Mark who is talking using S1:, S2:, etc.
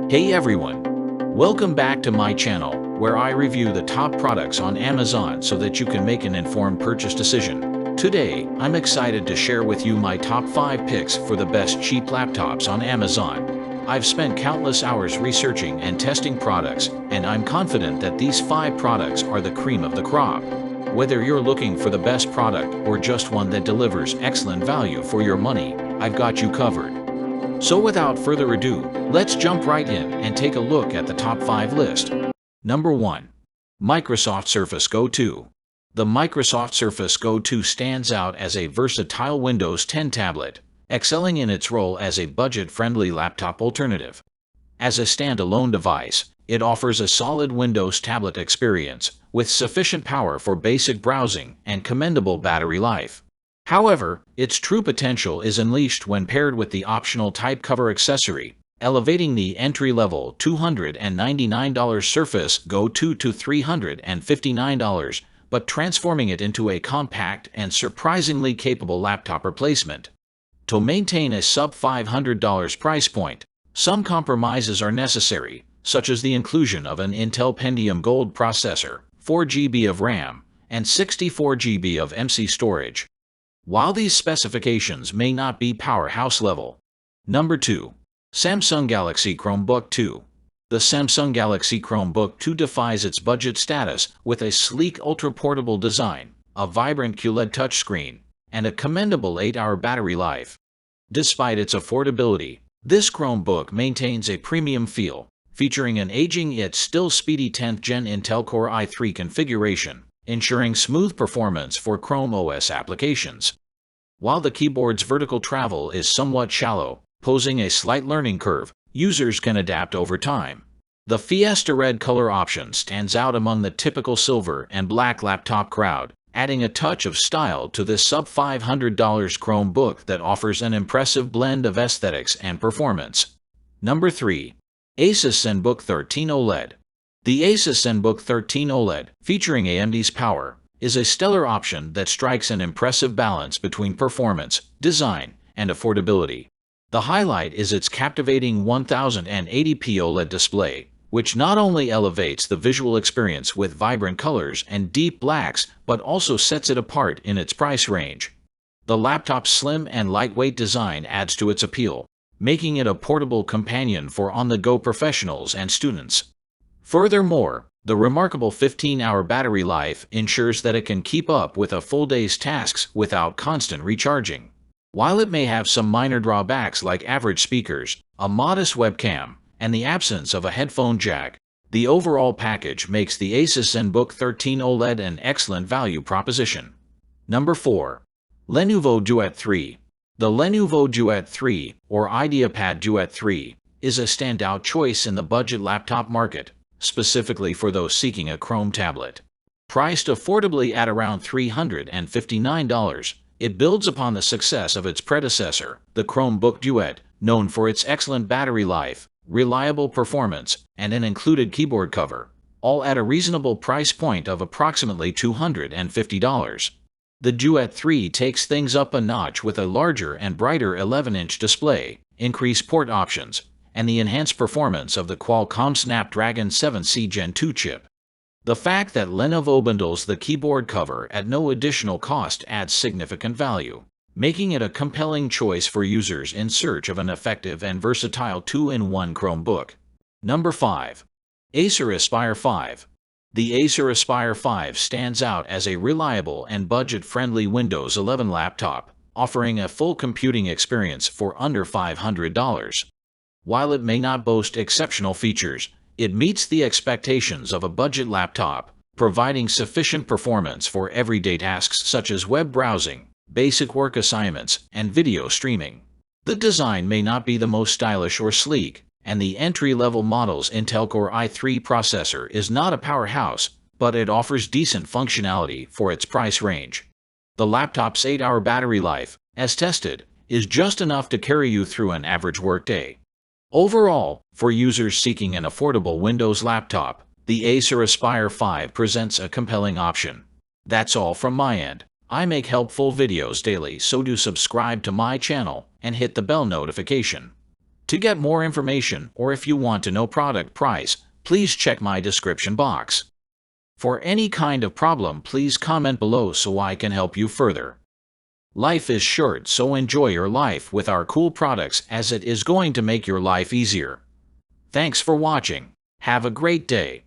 S1: Hey everyone! Welcome back to my channel, where I review the top products on Amazon so that you can make an informed purchase decision. Today, I'm excited to share with you my top 5 picks for the best cheap laptops on Amazon. I've spent countless hours researching and testing products, and I'm confident that these 5 products are the cream of the crop. Whether you're looking for the best product or just one that delivers excellent value for your money, I've got you covered. So without further ado, let's jump right in and take a look at the top 5 list. Number 1. Microsoft Surface Go2. The Microsoft Surface Go2 stands out as a versatile Windows 10 tablet, excelling in its role as a budget-friendly laptop alternative. As a standalone device, it offers a solid Windows tablet experience, with sufficient power for basic browsing and commendable battery life. However, its true potential is unleashed when paired with the optional type cover accessory, elevating the entry-level $299 Surface Go2 to $359, but transforming it into a compact and surprisingly capable laptop replacement. To maintain a sub-$500 price point, some compromises are necessary, such as the inclusion of an Intel Pentium Gold processor, 4 GB of RAM, and 64 GB of MC storage. While these specifications may not be powerhouse level. Number 2. Samsung Galaxy Chromebook 2. The Samsung Galaxy Chromebook 2 defies its budget status with a sleek ultra-portable design, a vibrant QLED touchscreen, and a commendable 8-hour battery life. Despite its affordability, this Chromebook maintains a premium feel, featuring an aging yet still speedy 10th Gen Intel Core i3 configuration, ensuring smooth performance for Chrome OS applications. While the keyboard's vertical travel is somewhat shallow, posing a slight learning curve, users can adapt over time. The Fiesta Red color option stands out among the typical silver and black laptop crowd, adding a touch of style to this sub-$500 Chromebook that offers an impressive blend of aesthetics and performance. Number 3. Asus NBook 13 OLED. The Asus NBook 13 OLED, featuring AMD's power, is a stellar option that strikes an impressive balance between performance, design, and affordability. The highlight is its captivating 1080p OLED display, which not only elevates the visual experience with vibrant colors and deep blacks, but also sets it apart in its price range. The laptop's slim and lightweight design adds to its appeal, making it a portable companion for on-the-go professionals and students. Furthermore, the remarkable 15-hour battery life ensures that it can keep up with a full day's tasks without constant recharging. While it may have some minor drawbacks like average speakers, a modest webcam, and the absence of a headphone jack, the overall package makes the Asus NBook 13 OLED an excellent value proposition. Number 4. Lenovo Duet 3. The Lenovo Duet 3, or IdeaPad Duet 3, is a standout choice in the budget laptop market, specifically for those seeking a Chrome tablet. Priced affordably at around $359, it builds upon the success of its predecessor, the Chromebook Duet, known for its excellent battery life, reliable performance, and an included keyboard cover, all at a reasonable price point of approximately $250. The Duet 3 takes things up a notch with a larger and brighter 11-inch display, increased port options, and the enhanced performance of the Qualcomm Snapdragon 7C Gen 2 chip. The fact that Lenovo bundles the keyboard cover at no additional cost adds significant value, making it a compelling choice for users in search of an effective and versatile 2-in-1 Chromebook. Number 5. Acer Aspire 5. The Acer Aspire 5 stands out as a reliable and budget-friendly Windows 11 laptop, offering a full computing experience for under $500. While it may not boast exceptional features, it meets the expectations of a budget laptop, providing sufficient performance for everyday tasks such as web browsing, basic work assignments, and video streaming. The design may not be the most stylish or sleek, and the entry-level model's Intel Core i3 processor is not a powerhouse, but it offers decent functionality for its price range. The laptop's 8-hour battery life, as tested, is just enough to carry you through an average workday. Overall, for users seeking an affordable Windows laptop, the Acer Aspire 5 presents a compelling option. That's all from my end. I make helpful videos daily, so do subscribe to my channel and hit the bell notification. To get more information or if you want to know product price, please check my description box. For any kind of problem, please comment below so I can help you further. Life is short, so enjoy your life with our cool products as it is going to make your life easier. Thanks for watching. Have a great day.